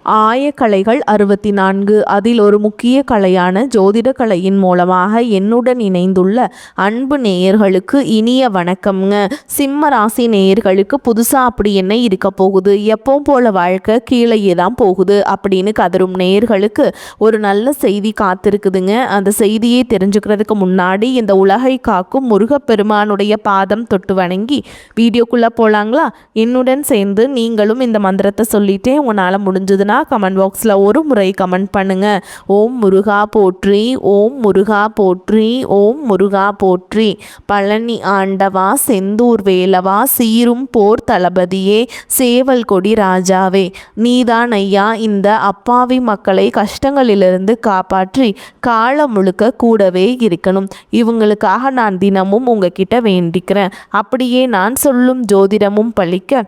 ஆயக்கலைகள் 64. அதில் ஒரு முக்கிய கலையான ஜோதிட கலையின் மூலமாக என்னுடன் இணைந்துள்ள அன்பு நேயர்களுக்கு இனிய வணக்கம்ங்க. சிம்ம ராசி நேயர்களுக்கு புதுசாக அப்படி என்ன இருக்க போகுது, எப்பவும் போல வாழ்க்கை கீழேயே தான் போகுது அப்படின்னு கதரும் நேயர்களுக்கு ஒரு நல்ல செய்தி காத்திருக்குதுங்க. அந்த செய்தியை தெரிஞ்சுக்கிறதுக்கு முன்னாடி இந்த உலகை காக்கும் முருகப்பெருமானுடைய பாதம் தொட்டு வணங்கி வீடியோக்குள்ளே போகலாங்களா? என்னுடன் சேர்ந்து நீங்களும் இந்த மந்திரத்தை சொல்லிட்டே உங்களால் முடிஞ்சதுன்னா கமெண்ட் பாக்ஸில் ஒரு முறை கமெண்ட் பண்ணுங்க. ஓம் முருகா போற்றி, ஓம் முருகா போற்றி, ஓம் முருகா போற்றி. பழனி ஆண்டவா, செந்தூர் வேலவா, சீரும் போர் தளபதியே, சேவல் கொடி ராஜாவே, நீதான் ஐயா இந்த அப்பாவி மக்களை கஷ்டங்களிலிருந்து காப்பாற்றி காலம் முழுக்க கூடவே இருக்கணும். இவங்களுக்காக நான் தினமும் உங்ககிட்ட வேண்டிக்கிறேன். அப்படியே நான் சொல்லும் ஜோதிடமும் பழிக்க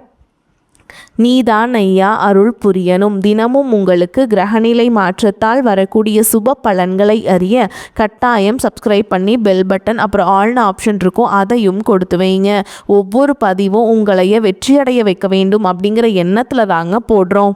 நீதான் ஐயா அருள் புரியணும். தினமும் உங்களுக்கு கிரகநிலை மாற்றத்தால் வரக்கூடிய சுப பலன்களை அறிய கட்டாயம் சப்ஸ்கிரைப் பண்ணி பெல் பட்டன் அப்புறம் ஆல்னு ஆப்ஷன் இருக்கும், அதையும் கொடுத்து வைங்க. ஒவ்வொரு பதிவும் உங்களைய வெற்றியடைய வைக்க வேண்டும் அப்படிங்கிற எண்ணத்தில் தாங்க போடுறோம்.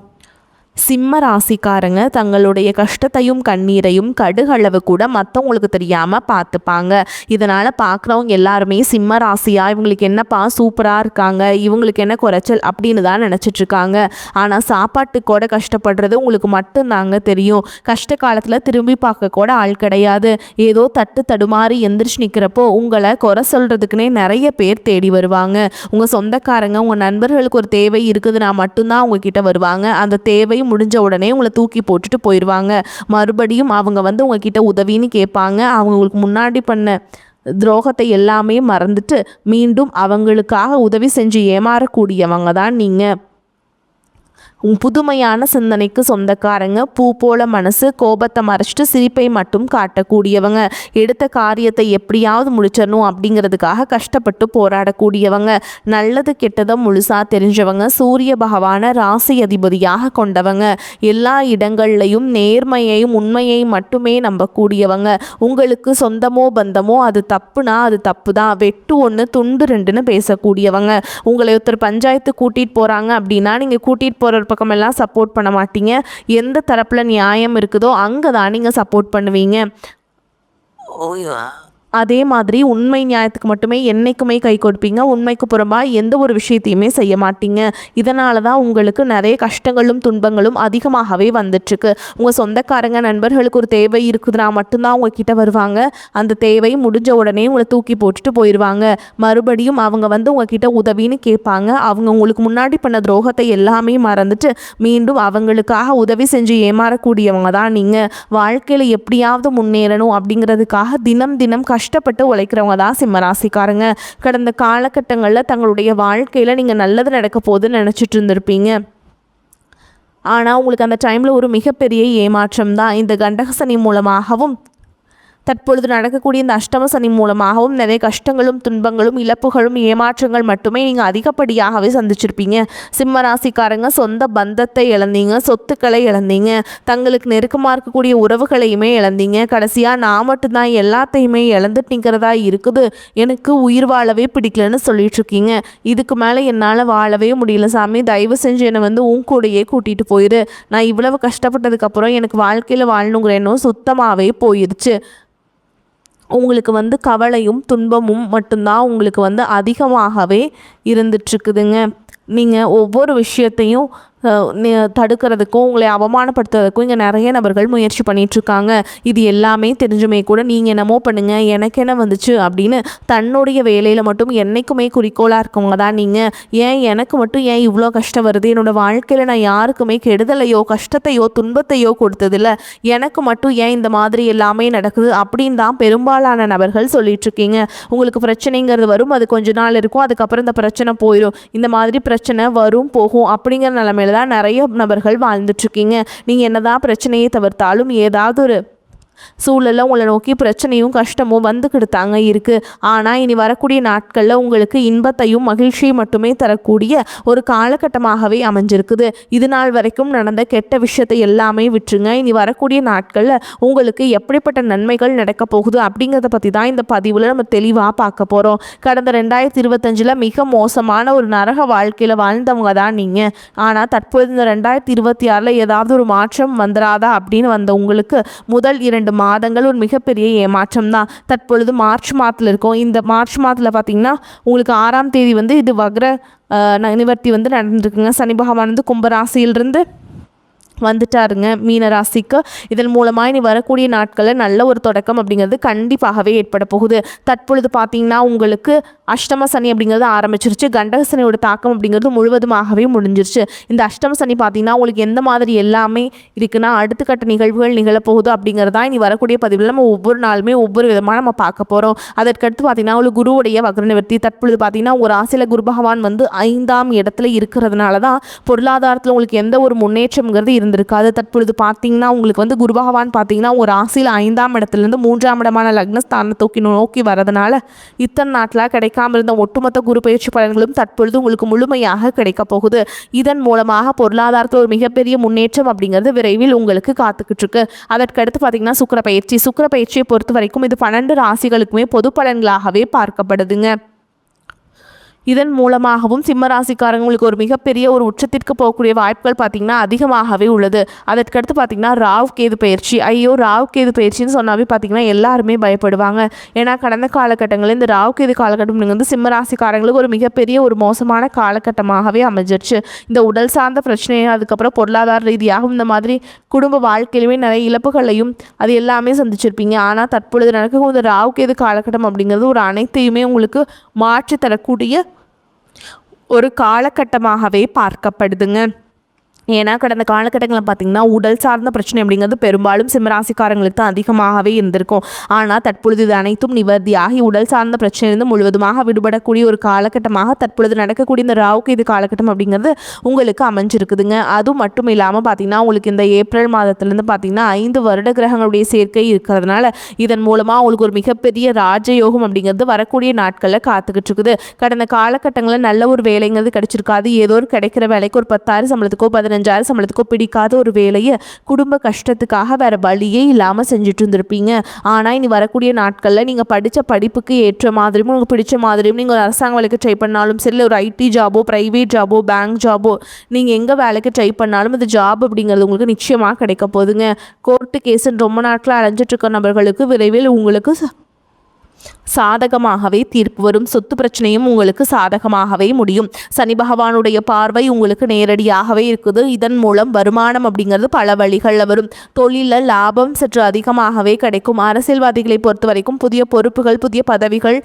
சிம்ம ராசிக்காரங்க தங்களுடைய கஷ்டத்தையும் கண்ணீரையும் கடுகளவு கூட மற்றவங்களுக்கு தெரியாமல் பார்த்துப்பாங்க. இதனால் பார்க்குறவங்க எல்லாருமே சிம்ம ராசியா, இவங்களுக்கு என்னப்பா சூப்பராக இருக்காங்க, இவங்களுக்கு என்ன குறைச்சல் அப்படின்னு தான் நினச்சிட்ருக்காங்க. ஆனால் சாப்பாட்டுக்கு கூட கஷ்டப்படுறது உங்களுக்கு மட்டும்தாங்க தெரியும். கஷ்ட காலத்தில் திரும்பி பார்க்க கூட ஆள் கிடையாது. ஏதோ தட்டு தடுமாறி எந்திரிச்சு நிற்கிறப்போ உங்களை குறை சொல்கிறதுக்குனே நிறைய பேர் தேடி வருவாங்க. உங்கள் சொந்தக்காரங்க உங்கள் நண்பர்களுக்கு ஒரு தேவை இருக்குதுன்னா மட்டும்தான் உங்ககிட்ட வருவாங்க. அந்த தேவை முடிஞ்ச உடனே உங்களை தூக்கி போட்டுட்டு போயிடுவாங்க. மறுபடியும் அவங்க வந்து உங்ககிட்ட உதவின்னு கேட்பாங்க. அவங்களுக்கு முன்னாடி பண்ண துரோகத்தை எல்லாமே மறந்துட்டு மீண்டும் அவங்களுக்காக உதவி செஞ்சு ஏமாறக்கூடியவங்க தான் நீங்கள். புதுமையான சிந்தனைக்கு சொந்தக்காரங்க, பூ போல மனசு, கோபத்தை மறைச்சிட்டு சிரிப்பை மட்டும் காட்டக்கூடியவங்க, எடுத்த காரியத்தை எப்படியாவது முடிச்சிடணும் அப்படிங்கிறதுக்காக கஷ்டப்பட்டு போராடக்கூடியவங்க, நல்லது கெட்டதை முழுசாக தெரிஞ்சவங்க, சூரிய பகவானை ராசி அதிபதியாக கொண்டவங்க, எல்லா இடங்கள்லையும் நேர்மையையும் உண்மையை மட்டுமே நம்பக்கூடியவங்க, உங்களுக்கு சொந்தமோ பந்தமோ அது தப்புனா அது தப்பு தான், வெட்டு ஒன்று துண்டு ரெண்டுன்னு பேசக்கூடியவங்க, உங்களை ஒருத்தர் பஞ்சாயத்து கூட்டிகிட்டு போகிறாங்க அப்படின்னா நீங்கள் கூட்டிகிட்டு போகிற பக்கமெல்லாம் சப்போர்ட் பண்ண மாட்டீங்க. எந்த தரப்பில் நியாயம் இருக்குதோ அங்கே தான் நீங்கள் சப்போர்ட் பண்ணுவீங்க. அதே மாதிரி உண்மை நியாயத்துக்கு மட்டுமே என்றைக்குமே கை கொடுப்பீங்க. உண்மைக்கு புறம்பாக எந்த ஒரு விஷயத்தையுமே செய்ய மாட்டீங்க. இதனால தான் உங்களுக்கு நிறைய கஷ்டங்களும் துன்பங்களும் அதிகமாகவே வந்துட்டுருக்கு. உங்கள் சொந்தக்காரங்க நண்பர்களுக்கு ஒரு தேவை இருக்குதுன்னா மட்டும்தான் உங்ககிட்ட வருவாங்க. அந்த தேவை முடிஞ்ச உடனே உங்களை தூக்கி போட்டுட்டு போயிடுவாங்க. மறுபடியும் அவங்க வந்து உங்ககிட்ட உதவின்னு கேட்பாங்க. அவங்க உங்களுக்கு முன்னாடி பண்ண துரோகத்தை எல்லாமே மறந்துட்டு மீண்டும் அவங்களுக்காக உதவி செஞ்சு ஏமாறக்கூடியவங்க தான் நீங்கள். வாழ்க்கையில் எப்படியாவது முன்னேறணும் அப்படிங்கிறதுக்காக தினம் தினம் கஷ்டப்பட்டு உழைக்கிறவங்க தான் சிம்மராசிக்காரங்க. கடந்த காலகட்டங்களில் தங்களுடைய வாழ்க்கையில் நீங்கள் நல்லது நடக்க போகுதுன்னு நினச்சிட்டு இருந்திருப்பீங்க. ஆனால் உங்களுக்கு அந்த டைமில் ஒரு மிகப்பெரிய ஏமாற்றம் தான். இந்த கண்டகசனி மூலமாகவும் தற்பொழுது நடக்கக்கூடிய இந்த அஷ்டம சனி மூலமாகவும் நிறைய கஷ்டங்களும் துன்பங்களும் இழப்புகளும் ஏமாற்றங்கள் மட்டுமே நீங்கள் அதிகப்படியாகவே சந்திச்சிருப்பீங்க. சிம்ம ராசிக்காரங்க சொந்த பந்தத்தை இழந்தீங்க, சொத்துக்களை இழந்தீங்க, தங்களுக்கு நெருக்கமாக இருக்கக்கூடிய உறவுகளையுமே இழந்தீங்க. கடைசியாக நான் மட்டும்தான் எல்லாத்தையுமே இழந்துட்டு நிற்கிறதா இருக்குது, எனக்கு உயிர் வாழவே பிடிக்கலன்னு சொல்லிட்டு இருக்கீங்க. இதுக்கு மேலே என்னால் வாழவே முடியல சாமி, தயவு செஞ்சு என்னை வந்து உன் கூடையே கூட்டிகிட்டு போயிரு. நான் இவ்வளவு கஷ்டப்பட்டதுக்கப்புறம் எனக்கு வாழ்க்கையில் வாழணுங்கிற எண்ணம் சுத்தமாகவே போயிடுச்சு. உங்களுக்கு வந்து கவலையும் துன்பமும் மட்டும்தான் உங்களுக்கு வந்து அதிகமாகவே இருந்துட்டுருக்குதுங்க. நீங்கள் ஒவ்வொரு விஷயத்தையும் தடுக்கிறதுக்கும் உங்களை அவமானப்படுத்துறதுக்கும் இங்கே நிறைய நபர்கள் முயற்சி பண்ணிகிட்ருக்காங்க. இது எல்லாமே தெரிஞ்சுமே கூட நீங்கள் என்னமோ பண்ணுங்கள் எனக்கு என்ன வந்துச்சு அப்படின்னு தன்னுடைய வேலையில் மட்டும் என்றைக்குமே குறிக்கோளாக இருக்கவங்க தான் நீங்கள். ஏன் எனக்கு மட்டும் ஏன் இவ்வளோ கஷ்டம் வருது, என்னோடய வாழ்க்கையில் நான் யாருக்குமே கெடுதலையோ கஷ்டத்தையோ துன்பத்தையோ கொடுத்ததில்ல, எனக்கு மட்டும் ஏன் இந்த மாதிரி எல்லாமே நடக்குது அப்படின்னு தான் பெரும்பாலான நபர்கள் சொல்லிகிட்ருக்கீங்க. உங்களுக்கு பிரச்சனைங்கிறது வரும், அது கொஞ்ச நாள் இருக்கும், அதுக்கப்புறம் இந்த பிரச்சனை போயிடும். இந்த மாதிரி பிரச்சனை வரும் போகும் அப்படிங்கிற நிலைமையில தான் நிறைய நபர்கள் வாழ்ந்துட்டுருக்கீங்க. நீங்கள் என்னதான் பிரச்சனையை தவிர்த்தாலும் ஏதாவது ஒரு சூழலில் உங்களை நோக்கி பிரச்சனையும் கஷ்டமும் வந்துக்கிட்டு தாங்க இருக்குது. ஆனால் இனி வரக்கூடிய நாட்களில் உங்களுக்கு இன்பத்தையும் மகிழ்ச்சியும் மட்டுமே தரக்கூடிய ஒரு காலகட்டமாகவே அமைஞ்சிருக்குது. இது நாள் வரைக்கும் நடந்த கெட்ட விஷயத்தை எல்லாமே விட்டுருங்க. இனி வரக்கூடிய நாட்களில் உங்களுக்கு எப்படிப்பட்ட நன்மைகள் நடக்க போகுது அப்படிங்கிறத பற்றி தான் இந்த பதிவில் நம்ம தெளிவாக பார்க்க போகிறோம். கடந்த 2025 மிக மோசமான ஒரு நரக வாழ்க்கையில் வாழ்ந்தவங்க தான் நீங்கள். ஆனால் தற்போது இந்த 2026 ஏதாவது ஒரு மாற்றம் வந்துடாதா அப்படின்னு வந்த உங்களுக்கு முதல் 2 மாதங்கள் ஒரு மிகப்பெரிய ஏமாற்றம் தான். தற்பொழுது மார்ச் மாதத்தில் இருக்கும். இந்த மார்ச் மாதத்தில் பார்த்தீங்கன்னா உங்களுக்கு 6ஆம் தேதி இது வக்ர நிவர்த்தி நடந்திருக்குங்க. சனி பகவான் கும்பராசியிலிருந்து வந்துட்டாருங்க மீன ராசிக்கு. இதன் மூலமாக இனி வரக்கூடிய நாட்களில் நல்ல ஒரு தொடக்கம் அப்படிங்கிறது கண்டிப்பாகவே ஏற்பட போகுது. தற்பொழுது பார்த்தீங்கன்னா உங்களுக்கு அஷ்டம சனி அப்படிங்கிறது ஆரம்பிச்சிருச்சு. கண்டக சனியோட தாக்கம் அப்படிங்கிறது முழுவதுமாகவே முடிஞ்சிருச்சு. இந்த அஷ்டம சனி பார்த்தீங்கன்னா உங்களுக்கு எந்த மாதிரி எல்லாமே இருக்குன்னா அடுத்த கட்ட நிகழ்வுகள் நிகழப்போகுது அப்படிங்கிறதா இனி வரக்கூடிய பதிவில் நம்ம ஒவ்வொரு நாளுமே ஒவ்வொரு விதமாக நம்ம பார்க்க போகிறோம். அதற்கடுத்து பார்த்தீங்கன்னா உங்களுக்கு குருவுடைய வக்ர நிவர்த்தி. தற்பொழுது பார்த்தீங்கன்னா ஒரு ஆசையில் குரு பகவான் 5ஆம் இடத்துல இருக்கிறதுனால தான் பொருளாதாரத்தில் உங்களுக்கு எந்த ஒரு முன்னேற்றம்ங்கிறது இருந்திருக்காது. தற்பொழுது பார்த்தீங்கன்னா உங்களுக்கு குரு பகவான் பார்த்தீங்கன்னா ஒரு ராசியில் 5ஆம் இடத்துலேருந்து 3ஆம் இடமான லக்னஸ்தானத்தை நோக்கி வரதுனால இத்தனை நாட்டில் கிடைக்காம இருந்த ஒட்டுமொத்த குரு பயிற்சி பலன்களும் தற்பொழுது உங்களுக்கு முழுமையாக கிடைக்க போகுது. இதன் மூலமாக பொருளாதாரத்தில் ஒரு மிகப்பெரிய முன்னேற்றம் அப்படிங்கிறது விரைவில் உங்களுக்கு காத்துக்கிட்டு இருக்கு. அதற்கடுத்து பார்த்தீங்கன்னா சுக்கிர பயிற்சியை பொறுத்த வரைக்கும் இது 12 ராசிகளுக்குமே பொது பலன்களாகவே பார்க்கப்படுதுங்க. இதன் மூலமாகவும் சிம்ம ராசிக்காரங்களுக்கு ஒரு மிகப்பெரிய ஒரு உச்சத்திற்கு போகக்கூடிய வாய்ப்புகள் பார்த்திங்கன்னா அதிகமாகவே உள்ளது. அதற்கடுத்து பார்த்திங்கன்னா ராகு கேது பயிற்சி. ராகு கேது பயிற்சின்னு சொன்னாவே பார்த்திங்கன்னா எல்லாருமே பயப்படுவாங்க. ஏன்னா கடந்த காலகட்டங்களில் இந்த ராகு கேது காலகட்டம் சிம்ம ராசிக்காரங்களுக்கு ஒரு மிகப்பெரிய ஒரு மோசமான காலகட்டமாகவே அமைஞ்சிருச்சு. இந்த உடல் சார்ந்த பிரச்சனை, அதுக்கப்புறம் பொருளாதார ரீதியாகவும் இந்த மாதிரி குடும்ப வாழ்க்கையிலுமே நிறைய இழப்புகளையும் அது எல்லாமே சந்திச்சிருப்பீங்க. ஆனால் தற்பொழுது நடக்கும் இந்த ராகு கேது காலகட்டம் அப்படிங்கிறது ஒரு அனைத்தையுமே உங்களுக்கு மாற்றி தரக்கூடிய ஒரு காலகட்டமாகவே பார்க்கப்படுதுங்க. ஏன்னா கடந்த காலகட்டங்களில் பார்த்திங்கன்னா உடல் சார்ந்த பிரச்சனை அப்படிங்கிறது பெரும்பாலும் சிம்மராசிக்காரங்களுக்கு தான் அதிகமாகவே இருந்திருக்கும். ஆனால் தற்பொழுது இது அனைத்தும் நிவர்த்தியாகி உடல் சார்ந்த பிரச்சனையிலிருந்து முழுவதுமாக விடுபடக்கூடிய ஒரு காலகட்டமாக தற்பொழுது நடக்கக்கூடிய இந்த ராகு கேது காலகட்டம் அப்படிங்கிறது உங்களுக்கு அமைஞ்சிருக்குதுங்க. அதுவும் மட்டும் இல்லாமல் பார்த்திங்கன்னா உங்களுக்கு இந்த ஏப்ரல் மாதத்துலேருந்து பார்த்திங்கன்னா 5 வருட கிரகங்களுடைய சேர்க்கை இருக்கிறதுனால இதன் மூலமாக உங்களுக்கு ஒரு மிகப்பெரிய ராஜயோகம் அப்படிங்கிறது வரக்கூடிய நாட்களில் காத்துக்கிட்டு இருக்குது. கடந்த காலகட்டங்களில் நல்ல ஒரு வேலைங்கிறது கிடைச்சிருக்காது. ஏதோ ஒரு கிடைக்கிற வேலைக்கு ஒரு 10,000 சம்பளத்துக்கோ 15,000 சம்பளத்துக்கோ பிடிக்காத ஒரு வேலையை குடும்ப கஷ்டத்துக்காக வேற வழியே இல்லாமல் செஞ்சுட்டு இருந்திருப்பீங்க. ஆனால் இனி வரக்கூடிய நாட்களில் நீங்கள் படித்த படிப்புக்கு ஏற்ற மாதிரியும் உங்களுக்கு பிடிச்ச மாதிரியும் நீங்கள் ஒரு அரசாங்க வேலைக்கு ட்ரை பண்ணாலும் சரி, ஒரு ஐடி ஜாபோ, ப்ரைவேட் ஜாபோ, பேங்க் ஜாபோ, நீங்கள் எங்கே வேலைக்கு ட்ரை பண்ணாலும் இந்த ஜாப் அப்படிங்கிறது உங்களுக்கு நிச்சயமாக கிடைக்க போகுதுங்க. கோர்ட்டு கேஸுன்னு ரொம்ப நாட்கள் அலைஞ்சிட்டு இருக்க நபர்களுக்கு விரைவில் உங்களுக்கு சாதகமாகவே தீர்ப்பு வரும். சொத்து பிரச்சனையும் உங்களுக்கு சாதகமாகவே முடியும். சனி பகவானுடைய பார்வை உங்களுக்கு நேரடியாகவே இருக்குது. இதன் மூலம் வருமானம் அப்படிங்கிறது பல வழிகளில் வரும். தொழிலில் லாபம் சற்று அதிகமாகவே கிடைக்கும். அரசியல்வாதிகளை பொறுத்த வரைக்கும் புதிய பொறுப்புகள், புதிய பதவிகள்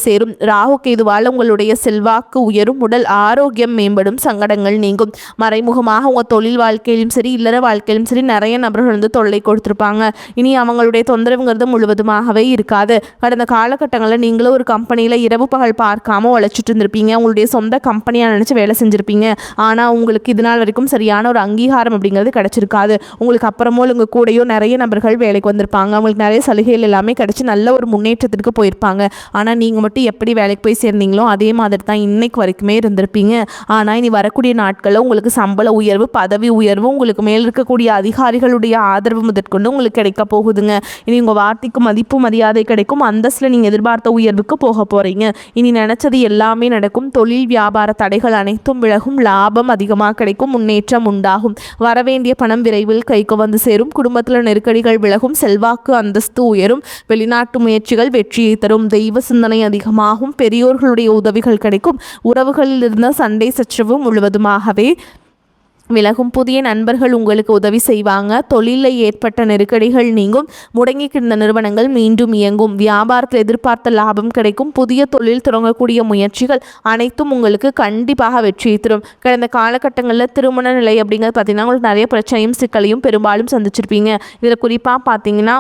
சேரும். ராகு கேதுவால் உங்களுடைய செல்வாக்கு உயரும். உடல் ஆரோக்கியம் மேம்படும். சங்கடங்கள் நீங்கும். மறைமுகமாக உங்கள் தொழில் வாழ்க்கையிலும் சரி, இல்லற வாழ்க்கையிலும் சரி நிறைய நபர்கள் தொல்லை கொடுத்துருப்பாங்க. இனி அவங்களுடைய தொந்தரவுங்கிறது முழுவதுமாகவே இருக்காது. கடந்த காலகட்டங்களில் நீங்களும் ஒரு கம்பெனியில் இரவு பகல் பார்க்காம உழைச்சிட்டு இருந்திருப்பீங்க. உங்களுடைய சொந்த கம்பெனியாக நினச்சி வேலை செஞ்சுருப்பீங்க. ஆனால் உங்களுக்கு இது நாள் வரைக்கும் சரியான ஒரு அங்கீகாரம் அப்படிங்கிறது கிடச்சிருக்காது. உங்களுக்கு அப்புறமோ உங்கள் கூடயோ நிறைய நபர்கள் வேலைக்கு வந்திருப்பாங்க. அவங்களுக்கு நிறைய சலுகைகள் எல்லாமே கிடச்சி நல்ல ஒரு முன்னேற்றத்திற்கு போயிருப்பாங்க. ஆனால் நீங்கள் மட்டும் எப்படி வேலைக்கு போய் சேர்ந்தீங்களோ அதே மாதிரி தான் இன்னைக்கு வரைக்குமே இருந்திருப்பீங்க. ஆனால் இனி வரக்கூடிய நாட்களில் உங்களுக்கு சம்பள உயர்வு, பதவி உயர்வு, உங்களுக்கு மேல் இருக்கக்கூடிய அதிகாரிகளுடைய ஆதரவு முதற்கொண்டு உங்களுக்கு கிடைக்க போகுதுங்க. இனி உங்கள் வார்த்தைக்கு மதிப்பு மரியாதை கிடைக்கும். அந்தஸ்தில் நீங்கள் எதிர்பார்த்த உயர்வுக்கு போக போகிறீங்க. இனி நினச்சது எல்லாமே நடக்கும். தொழில் வியாபார தடைகள் அனைத்தும் விலகும். லாபம் அதிகமாக கிடைக்கும். முன்னேற்றம் உண்டாகும். வரவேண்டிய பணம் விரைவில் கைக்கு சேரும். குடும்பத்தில் நெருக்கடிகள் விலகும். செல்வாக்கு அந்தஸ்து உயரும். வெளிநாட்டு முயற்சிகள் வெற்றியை தரும். தெய்வ சிந்தனை அதிகமாகும். பெரியோர்களுடைய உதவிகள் கிடைக்கும். உறவுகளில் இருந்த சண்டை சச்சரவு முழுவதுமாகவே விலகும். புதிய நண்பர்கள் உங்களுக்கு உதவி செய்வாங்க. தொழிலில் ஏற்பட்ட நெருக்கடிகள் நீங்கும். முடங்கி கிடந்த நிறுவனங்கள் மீண்டும் இயங்கும். வியாபாரத்தில் எதிர்பார்த்த லாபம் கிடைக்கும். புதிய தொழில் தொடங்கக்கூடிய முயற்சிகள் அனைத்தும் உங்களுக்கு கண்டிப்பாக வெற்றியை தரும். கடந்த காலகட்டங்களில் திருமண நிலை அப்படிங்கிறது பார்த்தீங்கன்னா உங்களுக்கு நிறைய பிரச்சனையும் சிக்கலையும் பெரும்பாலும் சந்திச்சிருப்பீங்க. இதில் குறிப்பாக பார்த்தீங்கன்னா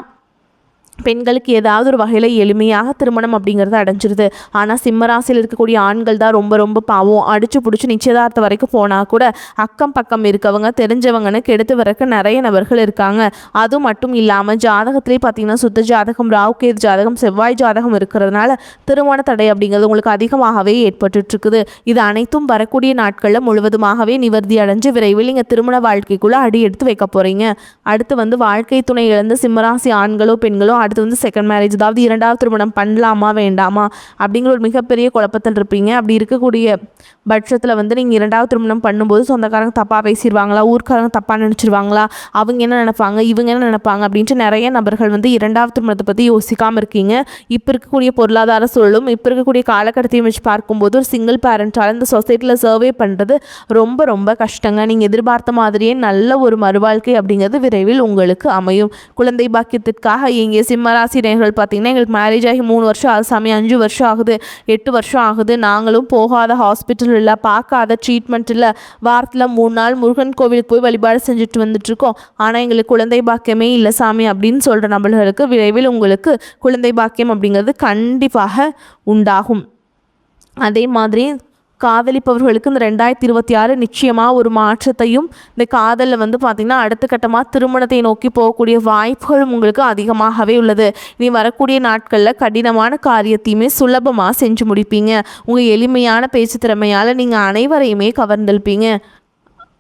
பெண்களுக்கு ஏதாவது ஒரு வகையில் எளிமையாக திருமணம் அப்படிங்கிறது அடைஞ்சிருது. ஆனால் சிம்மராசியில் இருக்கக்கூடிய ஆண்கள் தான் ரொம்ப ரொம்ப பாவம். அடிச்சு பிடிச்சி நிச்சயதார்த்தம் வரைக்கும் போனால் கூட அக்கம் பக்கம் இருக்கவங்க தெரிஞ்சவங்கன்னு கெடுத்து வரக்க நிறைய நபர்கள் இருக்காங்க. அது மட்டும் இல்லாமல் ஜாதகத்திலே பார்த்தீங்கன்னா சுத்த ஜாதகம், ராவுகேது ஜாதகம், செவ்வாய் ஜாதகம் இருக்கிறதுனால திருமண தடை அப்படிங்கிறது உங்களுக்கு அதிகமாகவே ஏற்பட்டுருக்குது. இது அனைத்தும் வரக்கூடிய நாட்களில் முழுவதுமாகவே நிவர்த்தி அடைஞ்சு விரைவில் நீங்கள் திருமண வாழ்க்கைக்குள்ளே அடி எடுத்து வைக்க போகிறீங்க. அடுத்து வாழ்க்கை துணை இழந்த சிம்மராசி ஆண்களோ பெண்களோ அடுத்து செகண்ட் மேரேஜ், அதாவது இரண்டாவது திருமணம் பண்ணலாமா வேண்டாமா அப்படிங்கிற ஒரு மிகப்பெரிய குழப்பத்தில் இருப்பீங்க. அப்படி இருக்கக்கூடிய பட்சத்தில் நீங்கள் இரண்டாவது திருமணம் பண்ணும்போது சொந்தக்காரங்க தப்பாக பேசிடுவாங்களா, ஊர்க்காரங்க தப்பாக நினச்சிருவாங்களா, அவங்க என்ன நினைப்பாங்க, இவங்க என்ன நினைப்பாங்க அப்படின்ட்டு நிறைய நபர்கள் இரண்டாவது திருமணத்தை பற்றி யோசிக்காமல் இருக்கீங்க. இப்போ இருக்கக்கூடிய பொருளாதார சூழலும் இப்போ இருக்கக்கூடிய காலகட்டத்தையும் வச்சு பார்க்கும்போது ஒரு சிங்கிள் பேரண்ட்டால் இந்த சொசைட்டியில் சர்வே பண்ணுறது ரொம்ப ரொம்ப கஷ்டங்க. நீங்கள் எதிர்பார்த்த மாதிரியே நல்ல ஒரு மறுவாழ்க்கை அப்படிங்கிறது விரைவில் உங்களுக்கு அமையும். குழந்தை பாக்கியத்திற்காக இங்கே சிம்மராசி நேயர்கள் பார்த்தீங்கன்னா எங்களுக்கு மேரேஜ் ஆகி 3 வருஷம் ஆகுது சாமி, 5 வருஷம் ஆகுது, 8 வருஷம் ஆகுது, நாங்களும் போகாத ஹாஸ்பிட்டல் இல்லை, பார்க்காத ட்ரீட்மெண்ட் இல்லை, வாரத்தில் 3 நாள் முருகன் கோவிலுக்கு போய் வழிபாடு செஞ்சுட்டு வந்துட்டுருக்கோம், ஆனால் எங்களுக்கு குழந்தை பாக்கியமே இல்லை சாமி அப்படின்னு சொல்கிற நபர்களுக்கு விரைவில் உங்களுக்கு குழந்தை பாக்கியம் அப்படிங்கிறது கண்டிப்பாக உண்டாகும். அதே மாதிரி காதலிப்பவர்களுக்கு இந்த 2026 நிச்சயமாக ஒரு மாற்றத்தையும், இந்த காதலில் பார்த்திங்கன்னா அடுத்த கட்டமாக திருமணத்தை நோக்கி போகக்கூடிய வாய்ப்புகளும் உங்களுக்கு அதிகமாகவே உள்ளது. இனி வரக்கூடிய நாட்களில் கடினமான காரியத்தையுமே சுலபமாக செஞ்சு முடிப்பீங்க. உங்கள் எளிமையான பேச்சு திறமையால் நீங்கள் அனைவரையுமே கவர்ந்தெழுப்பீங்க.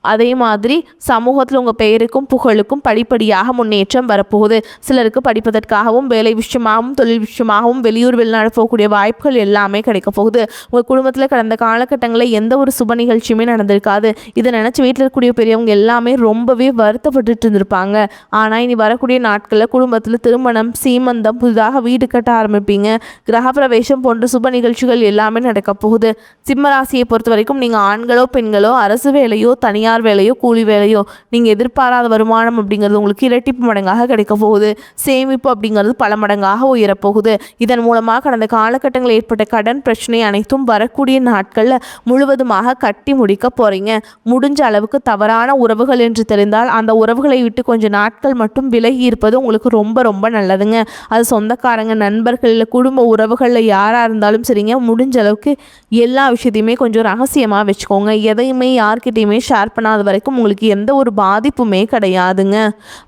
அதே மாதிரி சமூகத்தில் உங்கள் பெயருக்கும் புகழுக்கும் படிப்படியாக முன்னேற்றம் வரப்போகுது. சிலருக்கு படிப்பதற்காகவும் வேலை விஷயமாகவும் தொழில் விஷயமாகவும் வெளியூர் வெளிநாடு போகக்கூடிய வாய்ப்புகள் எல்லாமே கிடைக்க போகுது. உங்கள் குடும்பத்தில் கடந்த காலகட்டங்களில் எந்த ஒரு சுப நிகழ்ச்சியுமே நடந்திருக்காது. இதை நினச்சி வீட்டில் இருக்கக்கூடிய பெரியவங்க எல்லாமே ரொம்பவே வருத்தப்பட்டு இருந்திருப்பாங்க. ஆனால் இனி வரக்கூடிய நாட்களில் குடும்பத்தில் திருமணம், சீமந்தம், புதிதாக வீடு கட்ட ஆரம்பிப்பீங்க. கிரகப்பிரவேசம் போன்ற சுப நிகழ்ச்சிகள் எல்லாமே நடக்க போகுது. சிம்மராசியை பொறுத்த வரைக்கும் நீங்கள் ஆண்களோ பெண்களோ அரசு வேலையோ தனியார் வேலையோ கூலி வேலையோ நீங்கள் எதிர்பாராத வருமானம் அப்படிங்கிறது உங்களுக்கு இரட்டிப்பு மடங்காக கிடைக்க போகுது. சேமிப்பு அப்படிங்கிறது பல மடங்காக உயரப்போகுது. இதன் மூலமாக கடந்த காலகட்டங்களில் ஏற்பட்ட கடன் பிரச்சனை அனைத்தும் வரக்கூடிய நாட்களில் முழுவதுமாக கட்டி முடிக்க போகிறீங்க. முடிஞ்ச அளவுக்கு தவறான உறவுகள் என்று தெரிந்தால் அந்த உறவுகளை விட்டு கொஞ்சம் நாட்கள் மட்டும் விலகி இருப்பது உங்களுக்கு ரொம்ப ரொம்ப நல்லதுங்க. அது சொந்தக்காரங்க, நண்பர்கள், இல்லை குடும்ப உறவுகளில் யாராக இருந்தாலும் சரிங்க, முடிஞ்ச அளவுக்கு எல்லா விஷயத்தையுமே கொஞ்சம் ரகசியமாக வச்சுக்கோங்க. எதையுமே யார்கிட்டையுமே ஷேர் பண்ணாத வரைக்கும் உங்களுக்கு எந்த ஒரு பாதிப்புமே கிடையாதுங்க.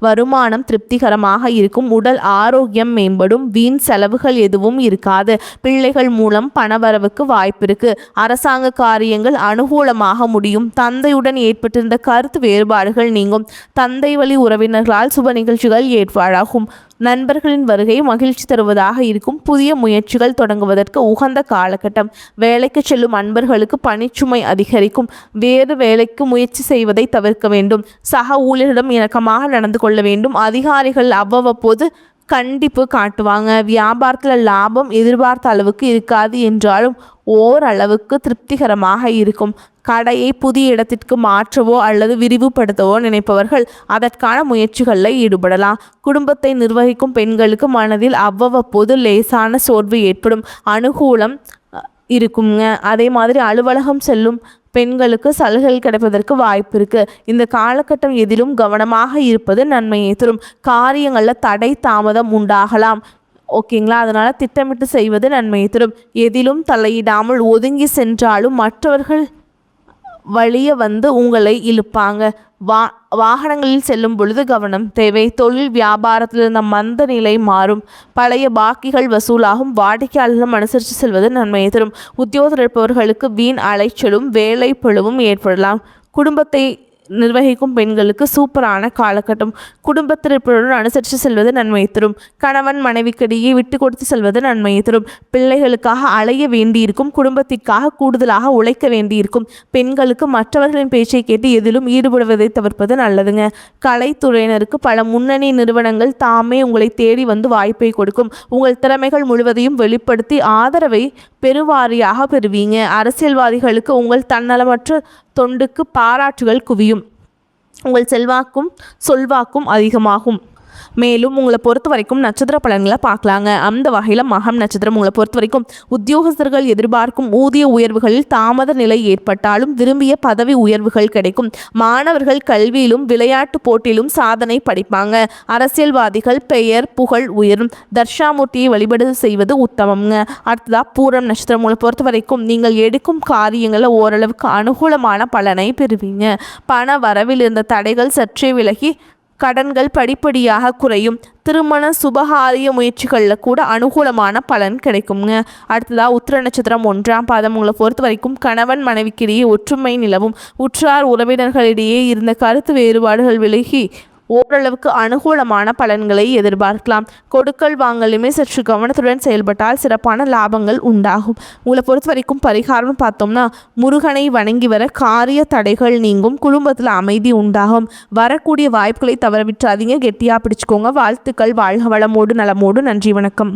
வருமானம் திருப்திகரமாக இருக்கும். உடல் ஆரோக்கியம் மேம்படும். வீண் செலவுகள் எதுவும் இருக்காது. பிள்ளைகள் மூலம் பணவரவுக்கு வாய்ப்பு இருக்கு. அரசாங்க காரியங்கள் அனுகூலமாக முடியும். தந்தையுடன் ஏற்பட்டிருந்த கருத்து வேறுபாடுகள் நீங்கும். தந்தை வழி உறவினர்களால் சுப நிகழ்ச்சிகள் ஏற்பாடாகும். நண்பர்களின் வருகை மகிழ்ச்சி தருவதாக இருக்கும். புதிய முயற்சிகள் தொடங்குவதற்கு உகந்த காலகட்டம். வேலைக்கு செல்லும் அன்பர்களுக்கு பணிச்சுமை அதிகரிக்கும். வேறு வேலைக்கு முயற்சி செய்வதை தவிர்க்க வேண்டும். சக ஊழியரிடம் இணக்கமாக நடந்து கொள்ள வேண்டும். அதிகாரிகள் அவ்வப்போது கண்டிப்பு காட்டுவாங்க. வியாபாரத்தில் லாபம் எதிர்பார்த்த அளவுக்கு இருக்காது என்றாலும் ஓரளவுக்கு திருப்திகரமாக இருக்கும். கடையை புதிய இடத்திற்கு மாற்றவோ அல்லது விரிவுபடுத்தவோ நினைப்பவர்கள் அதற்கான முயற்சிகளில் ஈடுபடலாம். குடும்பத்தை நிர்வகிக்கும் பெண்களுக்கு மனதில் அவ்வப்போது லேசான சோர்வு ஏற்படும். அனுகூலம் இருக்குங்க. அதே மாதிரி அலுவலகம் செல்லும் பெண்களுக்கு சலுகைகள் கிடைப்பதற்கு வாய்ப்பு இருக்குது. இந்த காலகட்டம் எதிலும் கவனமாக இருப்பது நன்மையை தரும். காரியங்களில் தடை தாமதம் உண்டாகலாம். ஓகேங்களா? அதனால் திட்டமிட்டு செய்வது நன்மையை தரும். எதிலும் தலையிடாமல் ஒதுங்கி சென்றாலும் மற்றவர்கள் வழிய உங்களை இழுப்பாங்க. வாகனங்களில் செல்லும் பொழுது கவனம் தேவை. தொழில் வியாபாரத்தில் இருந்த மந்த நிலை மாறும். பழைய பாக்கிகள் வசூலாகும். வாடிக்கையாளர்களும் அனுசரித்து செல்வது நன்மையை தரும். உத்தியோகத்தில் இருப்பவர்களுக்கு வீண் அலைச்சலும் வேலை பளுவும் ஏற்படலாம். குடும்பத்தை நிர்வகிக்கும் பெண்களுக்கு சூப்பரான காலகட்டம். குடும்பத்தினருடன் அனுசரித்து செல்வது நன்மையை தரும். கணவன் மனைவிக்கிடையே விட்டு கொடுத்து செல்வது நன்மையை தரும். பிள்ளைகளுக்காக அலைய வேண்டியிருக்கும். குடும்பத்திற்காக கூடுதலாக உழைக்க வேண்டியிருக்கும். பெண்களுக்கு மற்றவர்களின் பேச்சை கேட்டு எதிலும் ஈடுபடுவதை தவிர்ப்பது நல்லதுங்க. கலைத்துறையினருக்கு பல முன்னணி நிறுவனங்கள் தாமே உங்களை தேடி வாய்ப்பை கொடுக்கும். உங்கள் திறமைகள் முழுவதையும் வெளிப்படுத்தி ஆதரவை பெருவாரியாக பெறுவீங்க. அரசியல்வாதிகளுக்கு உங்கள் தன்னலமற்ற தொண்டுக்கு பாராட்டுகள் குவியும். உங்கள் செல்வாக்கும் சொல்வாக்கும் அதிகமாகும். மேலும் உங்களை பொறுத்த வரைக்கும் நட்சத்திர பலன்களை பார்க்கலாங்க. அந்த வகையில் மகம் நட்சத்திரம் உங்களை பொறுத்த வரைக்கும் உத்தியோகஸ்தர்கள் எதிர்பார்க்கும் ஊதிய உயர்வுகளில் தாமத நிலை ஏற்பட்டாலும் விரும்பிய பதவி உயர்வுகள் கிடைக்கும். மாணவர்கள் கல்வியிலும் விளையாட்டு போட்டியிலும் சாதனை படிப்பாங்க. அரசியல்வாதிகள் பெயர் புகழ் உயரும். தர்ஷாமூர்த்தியை வழிபாடு செய்வது உத்தமங்க. அடுத்ததா பூரம் நட்சத்திரம் உங்களை பொறுத்த வரைக்கும் நீங்கள் எடுக்கும் காரியங்களில் ஓரளவுக்கு அனுகூலமான பலனை பெறுவீங்க. பண வரவில் இருந்த தடைகள் சற்றே விலகி கடன்கள் படிப்படியாக குறையும். திருமண சுபகாரிய முயற்சிகளில் கூட அனுகூலமான பலன் கிடைக்குங்க. அடுத்ததாக உத்திர நட்சத்திரம் 1ஆம் பாதம் உங்களை பொறுத்த வரைக்கும் கணவன் மனைவிக்கிடையே ஒற்றுமை நிலவும். உற்றார் உறவினர்களிடையே இருந்த கருத்து வேறுபாடுகள் விலகி ஓரளவுக்கு அனுகூலமான பலன்களை எதிர்பார்க்கலாம். கொடுக்கல் வாங்கலுமே சற்று கவனத்துடன் செயல்பட்டால் சிறப்பான லாபங்கள் உண்டாகும். உங்களை பொறுத்த வரைக்கும் பரிகாரம் பார்த்தோம்னா முருகனை வணங்கி வர காரிய தடைகள் நீங்கும். குடும்பத்தில் அமைதி உண்டாகும். வரக்கூடிய வாய்ப்புகளை தவற விட்டுறாதீங்க. கெட்டியாக பிடிச்சுக்கோங்க. வாழ்த்துக்கள். வாழ்க வளமோடு நலமோடு. நன்றி, வணக்கம்.